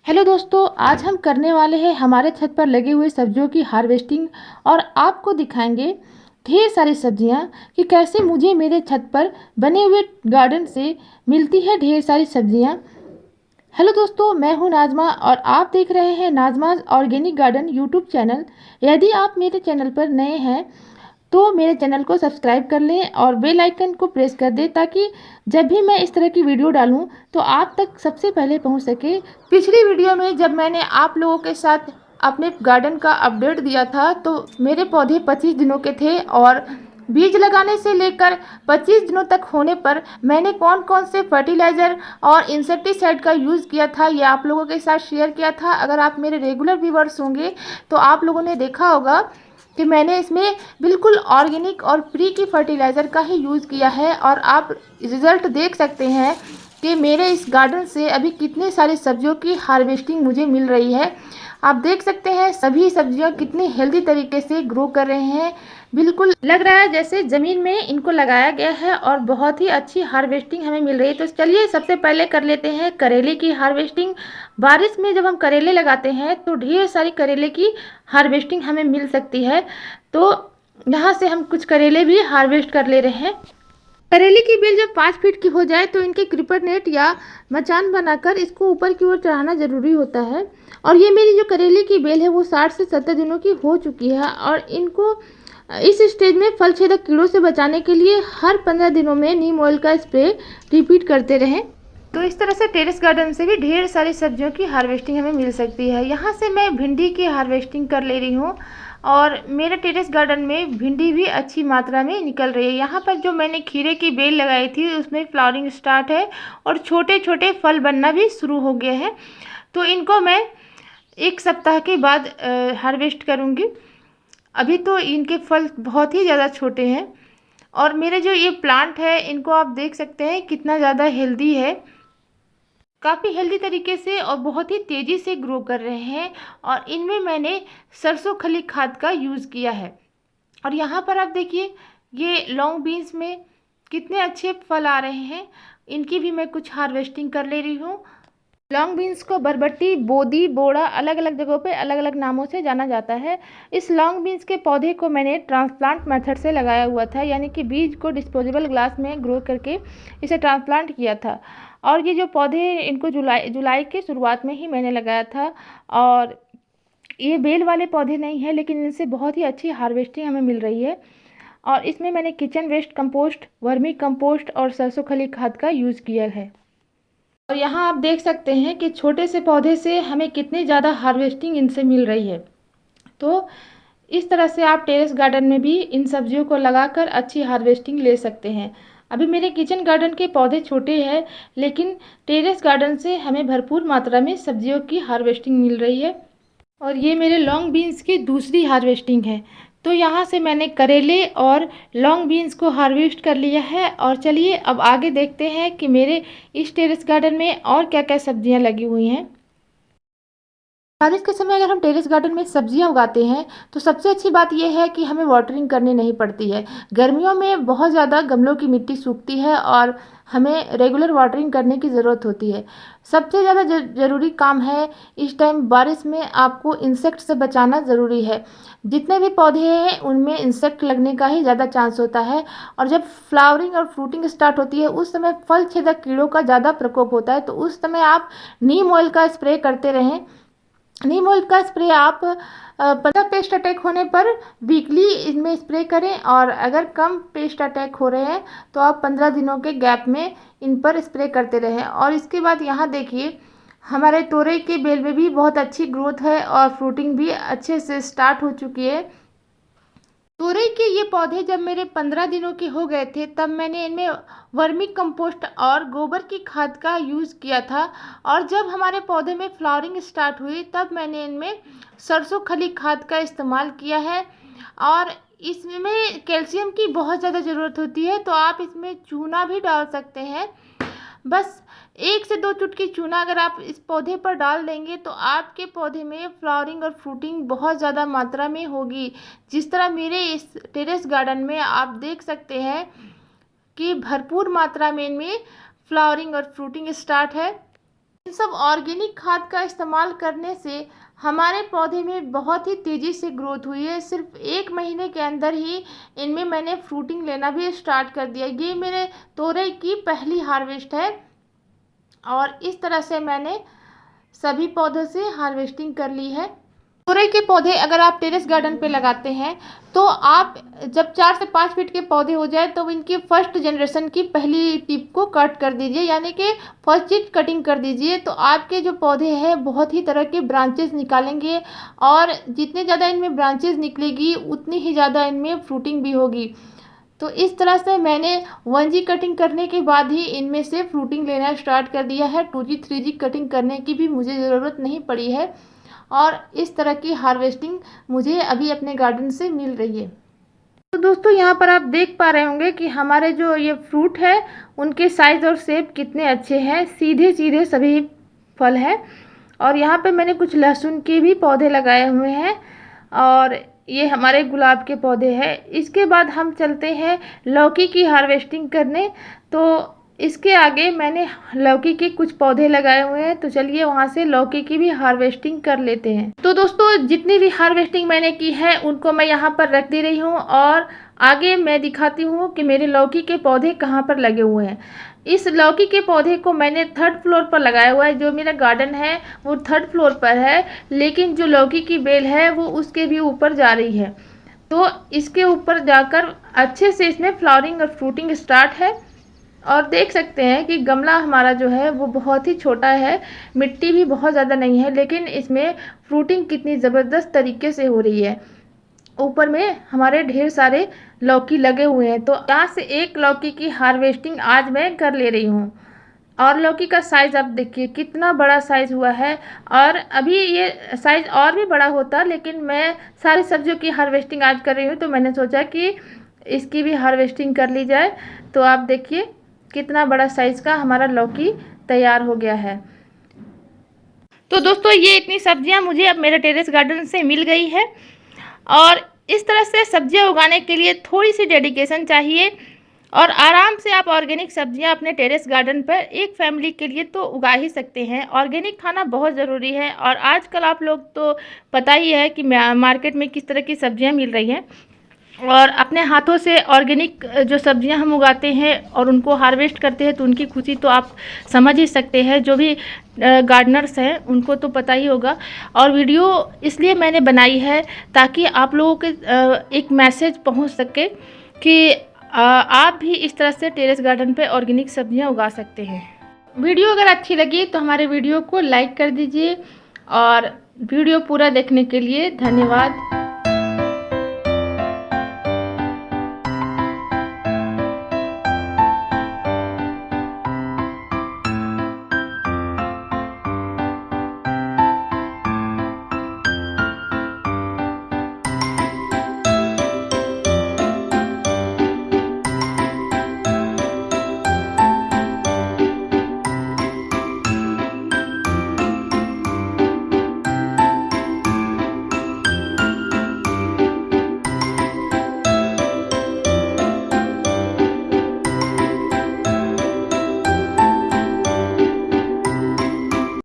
Hello दोस्तों, आज हम करने वाले हैं हमारे छत पर लगे हुए सब्जियों की हार्वेस्टिंग। और आपको दिखाएंगे ढेर सारी सब्जियां कि कैसे मुझे मेरे छत पर बने हुए गार्डन से मिलती है ढेर सारी सब्जियां। हेलो दोस्तों, मैं हूं नाजमा और आप देख रहे हैं नाजमाज ऑर्गेनिक गार्डन यूट्यूब चैनल। यदि आप मेरे चैनल पर नए हैं तो मेरे चैनल को सब्सक्राइब कर लें और बेल आइकन को प्रेस कर दें ताकि जब भी मैं इस तरह की वीडियो डालूं तो आप तक सबसे पहले पहुंच सके। पिछली वीडियो में जब मैंने आप लोगों के साथ अपने गार्डन का अपडेट दिया था तो मेरे पौधे 25 दिनों के थे और बीज लगाने से लेकर 25 दिनों तक होने पर मैंने कौन कौन से फर्टिलाइज़र और इंसेक्टिसाइड का यूज़ किया था ये आप लोगों के साथ शेयर किया था। अगर आप मेरे रेगुलर व्यूवर्स होंगे तो आप लोगों ने देखा होगा कि मैंने इसमें बिल्कुल ऑर्गेनिक और फ्री की फर्टिलाइज़र का ही यूज़ किया है। और आप रिज़ल्ट देख सकते हैं कि मेरे इस गार्डन से अभी कितने सारी सब्जियों की हार्वेस्टिंग मुझे मिल रही है। आप देख सकते हैं सभी सब्जियां कितनी हेल्दी तरीके से ग्रो कर रहे हैं। बिल्कुल लग रहा है जैसे ज़मीन में इनको लगाया गया है और बहुत ही अच्छी हार्वेस्टिंग हमें मिल रही है। तो चलिए सबसे पहले कर लेते हैं करेले की हार्वेस्टिंग। बारिश में जब हम करेले लगाते हैं तो ढेर सारी करेले की हार्वेस्टिंग हमें मिल सकती है। तो यहाँ से हम कुछ करेले भी हार्वेस्ट कर ले रहे हैं। करेले की बेल जब 5 फीट की हो जाए तो इनके क्रीपर नेट या मचान बनाकर इसको ऊपर की ओर चढ़ाना ज़रूरी होता है। और ये मेरी जो करेले की बेल है वो 60 से 70 दिनों की हो चुकी है और इनको इस स्टेज में फल छेदक कीड़ों से बचाने के लिए हर 15 दिनों में नीम ऑयल का स्प्रे रिपीट करते रहें। तो इस तरह से टेरेस गार्डन से भी ढेर सारी सब्जियों की हार्वेस्टिंग हमें मिल सकती है। यहाँ से मैं भिंडी की हार्वेस्टिंग कर ले रही हूँ और मेरे टेरेस गार्डन में भिंडी भी अच्छी मात्रा में निकल रही है। यहाँ पर जो मैंने खीरे की बेल लगाई थी उसमें फ्लावरिंग स्टार्ट है और छोटे छोटे फल बनना भी शुरू हो गए हैं। तो इनको मैं 1 सप्ताह के बाद हार्वेस्ट करूँगी। अभी तो इनके फल बहुत ही ज़्यादा छोटे हैं और मेरे जो ये प्लांट है इनको आप देख सकते हैं कितना ज़्यादा हेल्दी है। काफ़ी हेल्दी तरीके से और बहुत ही तेज़ी से ग्रो कर रहे हैं और इनमें मैंने सरसों खली खाद का यूज़ किया है। और यहाँ पर आप देखिए ये लॉन्ग बीन्स में कितने अच्छे फल आ रहे हैं। इनकी भी मैं कुछ हार्वेस्टिंग कर ले रही हूँ। लॉन्ग बीन्स को बरबट्टी, बोदी, बोड़ा अलग अलग जगहों पे अलग अलग नामों से जाना जाता है। इस लॉन्ग बीन्स के पौधे को मैंने ट्रांसप्लांट मेथड से लगाया हुआ था, यानी कि बीज को डिस्पोजेबल ग्लास में ग्रो करके इसे ट्रांसप्लांट किया था। और ये जो पौधे इनको जुलाई के शुरुआत में ही मैंने लगाया था और ये बेल वाले पौधे नहीं हैं लेकिन इनसे बहुत ही अच्छी हार्वेस्टिंग हमें मिल रही है। और इसमें मैंने kitchen waste compost, vermi compost और सरसों खली खाद का यूज़ किया है। और यहाँ आप देख सकते हैं कि छोटे से पौधे से हमें कितनी ज़्यादा हार्वेस्टिंग इनसे मिल रही है। तो इस तरह से आप टेरेस गार्डन में भी इन सब्जियों को लगाकर अच्छी हार्वेस्टिंग ले सकते हैं। अभी मेरे किचन गार्डन के पौधे छोटे हैं लेकिन टेरेस गार्डन से हमें भरपूर मात्रा में सब्जियों की हार्वेस्टिंग मिल रही है। और ये मेरे लॉन्ग बीन्स की दूसरी हार्वेस्टिंग है। तो यहाँ से मैंने करेले और लॉन्ग बीन्स को हार्वेस्ट कर लिया है। और चलिए अब आगे देखते हैं कि मेरे इस टेरेस गार्डन में और क्या क्या सब्जियाँ लगी हुई हैं। बारिश के समय अगर हम टेरेस गार्डन में सब्जियां उगाते हैं तो सबसे अच्छी बात यह है कि हमें वाटरिंग करनी नहीं पड़ती है। गर्मियों में बहुत ज़्यादा गमलों की मिट्टी सूखती है और हमें रेगुलर वाटरिंग करने की ज़रूरत होती है। सबसे ज़्यादा ज़रूरी काम है इस टाइम बारिश में आपको इंसेक्ट से बचाना ज़रूरी है। जितने भी पौधे हैं उनमें इंसेक्ट लगने का ही ज़्यादा चांस होता है। और जब फ्लावरिंग और फ्रूटिंग स्टार्ट होती है उस समय फल छेदक कीड़ों का ज़्यादा प्रकोप होता है। तो उस समय आप नीम ऑयल का स्प्रे करते रहें। नीम ऑयल का स्प्रे आप 15 पेस्ट अटैक होने पर वीकली इनमें स्प्रे करें और अगर कम पेस्ट अटैक हो रहे हैं तो आप 15 दिनों के गैप में इन पर स्प्रे करते रहें। और इसके बाद यहाँ देखिए हमारे तोरई के बेल में भी बहुत अच्छी ग्रोथ है और फ्रूटिंग भी अच्छे से स्टार्ट हो चुकी है। तोरई के ये पौधे जब मेरे 15 दिनों के हो गए थे तब मैंने इनमें वर्मी कंपोस्ट और गोबर की खाद का यूज़ किया था। और जब हमारे पौधे में फ्लावरिंग स्टार्ट हुई तब मैंने इनमें सरसों खली खाद का इस्तेमाल किया है। और इसमें कैल्शियम की बहुत ज़्यादा ज़रूरत होती है तो आप इसमें चूना भी डाल सकते हैं। बस 1 से 2 चुटकी चूना अगर आप इस पौधे पर डाल देंगे तो आपके पौधे में फ्लावरिंग और फ्रूटिंग बहुत ज़्यादा मात्रा में होगी। जिस तरह मेरे इस टेरेस गार्डन में आप देख सकते हैं कि भरपूर मात्रा में इनमें फ्लावरिंग और फ्रूटिंग स्टार्ट है। इन सब ऑर्गेनिक खाद का इस्तेमाल करने से हमारे पौधे में बहुत ही तेज़ी से ग्रोथ हुई है। सिर्फ 1 महीने के अंदर ही इनमें मैंने फ्रूटिंग लेना भी स्टार्ट कर दिया। ये मेरे तोरई की पहली हार्वेस्ट है और इस तरह से मैंने सभी पौधों से हार्वेस्टिंग कर ली है। तोरई के पौधे अगर आप टेरेस गार्डन पे लगाते हैं तो आप जब 4 से 5 फीट के पौधे हो जाए तो इनकी फर्स्ट जनरेशन की पहली टिप को कट कर दीजिए, यानी कि फर्स्ट चीज कटिंग कर दीजिए। तो आपके जो पौधे हैं बहुत ही तरह के ब्रांचेस निकालेंगे और जितने ज़्यादा इनमें ब्रांचेस निकलेगी उतनी ही ज़्यादा इनमें फ्रूटिंग भी होगी। तो इस तरह से मैंने 1G कटिंग करने के बाद ही इनमें से फ्रूटिंग लेना स्टार्ट कर दिया है। 2G 3G कटिंग करने की भी मुझे ज़रूरत नहीं पड़ी है और इस तरह की हार्वेस्टिंग मुझे अभी अपने गार्डन से मिल रही है। तो दोस्तों यहाँ पर आप देख पा रहे होंगे कि हमारे जो ये फ्रूट है उनके साइज़ और शेप कितने अच्छे हैं, सीधे सीधे सभी फल हैं। और यहाँ पे मैंने कुछ लहसुन के भी पौधे लगाए हुए हैं और ये हमारे गुलाब के पौधे हैं। इसके बाद हम चलते हैं लौकी की हार्वेस्टिंग करने। तो इसके आगे मैंने लौकी के कुछ पौधे लगाए हुए हैं, तो चलिए वहाँ से लौकी की भी हार्वेस्टिंग कर लेते हैं। तो दोस्तों जितनी भी हार्वेस्टिंग मैंने की है उनको मैं यहाँ पर रख दे रही हूँ और आगे मैं दिखाती हूँ कि मेरे लौकी के पौधे कहाँ पर लगे हुए हैं। इस लौकी के पौधे को मैंने 3rd फ्लोर पर लगाया हुआ है। जो मेरा गार्डन है वो 3rd फ्लोर पर है, लेकिन जो लौकी की बेल है वो उसके भी ऊपर जा रही है। तो इसके ऊपर जाकर अच्छे से इसमें फ्लावरिंग और फ्रूटिंग स्टार्ट है। और देख सकते हैं कि गमला हमारा जो है वो बहुत ही छोटा है, मिट्टी भी बहुत ज़्यादा नहीं है, लेकिन इसमें फ्रूटिंग कितनी ज़बरदस्त तरीके से हो रही है। ऊपर में हमारे ढेर सारे लौकी लगे हुए हैं। तो यहाँ से एक लौकी की हार्वेस्टिंग आज मैं कर ले रही हूँ। और लौकी का साइज़ आप देखिए कितना बड़ा साइज़ हुआ है और अभी ये साइज़ और भी बड़ा होता, लेकिन मैं सारी सब्जियों की हार्वेस्टिंग आज कर रही हूँ तो मैंने सोचा कि इसकी भी हार्वेस्टिंग कर ली जाए। तो आप देखिए कितना बड़ा साइज़ का हमारा लौकी तैयार हो गया है। तो दोस्तों ये इतनी सब्जियां मुझे अब मेरे टेरेस गार्डन से मिल गई है और इस तरह से सब्जियां उगाने के लिए थोड़ी सी डेडिकेशन चाहिए और आराम से आप ऑर्गेनिक सब्जियां अपने टेरेस गार्डन पर एक फैमिली के लिए तो उगा ही सकते हैं। ऑर्गेनिक खाना बहुत ज़रूरी है और आजकल आप लोग तो पता ही है कि मार्केट में किस तरह की सब्जियां मिल रही हैं और अपने हाथों से ऑर्गेनिक जो सब्जियां हम उगाते हैं और उनको हार्वेस्ट करते हैं तो उनकी खुशी तो आप समझ ही सकते हैं। जो भी गार्डनर्स हैं उनको तो पता ही होगा। और वीडियो इसलिए मैंने बनाई है ताकि आप लोगों के एक मैसेज पहुंच सके कि आप भी इस तरह से टेरेस गार्डन पे ऑर्गेनिक सब्जियां उगा सकते हैं। वीडियो अगर अच्छी लगी तो हमारे वीडियो को लाइक कर दीजिए और वीडियो पूरा देखने के लिए धन्यवाद।